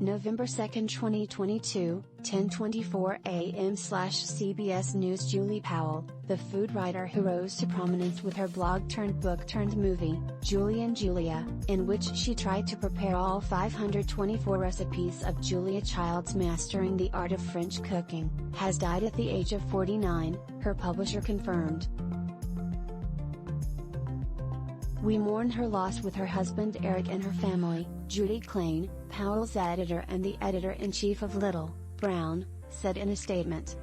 November 2, 2022, 10:24 a.m. /CBS NewsJulie Powell, the food writer who rose to prominence with her blog-turned-book-turned-movie, Julie and Julia, in which she tried to prepare all 524 recipes of Julia Child's Mastering the Art of French Cooking, has died at the age of 49, her publisher confirmed. We mourn her loss with her husband Eric and her family, Judy Clain, Powell's editor and the editor-in-chief of Little, Brown, said in a statement.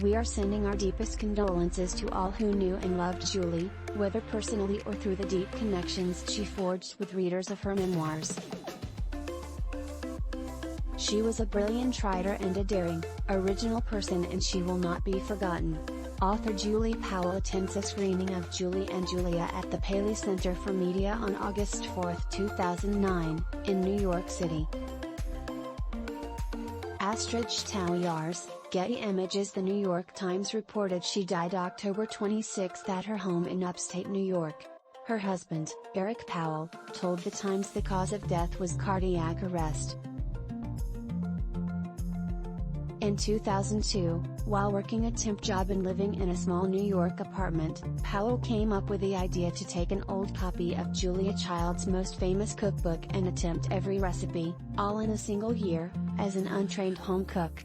We are sending our deepest condolences to all who knew and loved Julie, whether personally or through the deep connections she forged with readers of her memoirs. She was a brilliant writer and a daring, original person, and she will not be forgotten. Author Julie Powell attends a screening of Julie and Julia at the Paley Center For Media on August 4, 2009, in New York City. Astrid Stawiarz, Getty Images. The New York Times reported she died October 26 at her home in upstate New York. Her husband, Eric Powell, told the Times the cause of death was cardiac arrest. In 2002, while working a temp job and living in a small New York apartment, Powell came up with the idea to take an old copy of Julia Child's most famous cookbook and attempt every recipe, all in a single year, as an untrained home cook.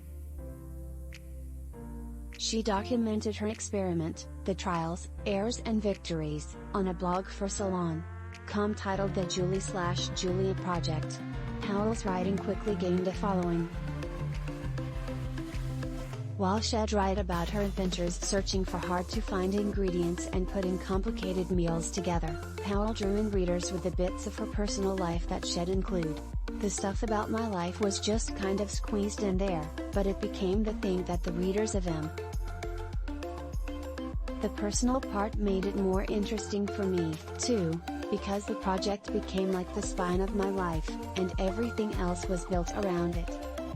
She documented her experiment, the trials, errors and victories, on a blog for Salon. Titled The Julie/Julia Project. Powell's writing quickly gained a following. While she'd write about her adventures searching for hard-to-find ingredients and putting complicated meals together, Powell drew in readers with the bits of her personal life that she'd include. The stuff about my life was just kind of squeezed in there, but it became the thing that the readers of M. The personal part made it more interesting for me, too, because the project became like the spine of my life, and everything else was built around it.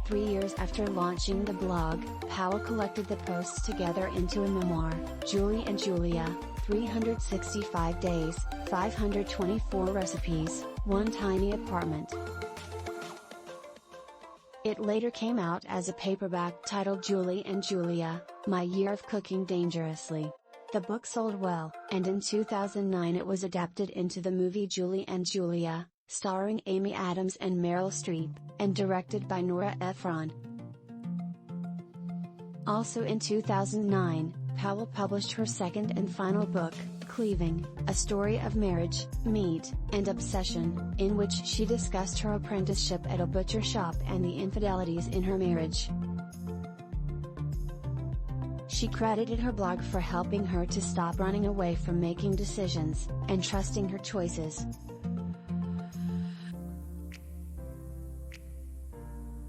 3 years after launching the blog, Powell collected the posts together into a memoir, Julie and Julia, 365 Days, 524 Recipes, One Tiny Apartment. It later came out as a paperback titled Julie and Julia, My Year of Cooking Dangerously. The book sold well, and in 2009 it was adapted into the movie Julie and Julia, starring Amy Adams and Meryl Streep, and directed by Nora Ephron. Also in 2009, Powell published her second and final book, Cleaving, a story of marriage, meat, and obsession, in which she discussed her apprenticeship at a butcher shop and the infidelities in her marriage. She credited her blog for helping her to stop running away from making decisions, and trusting her choices.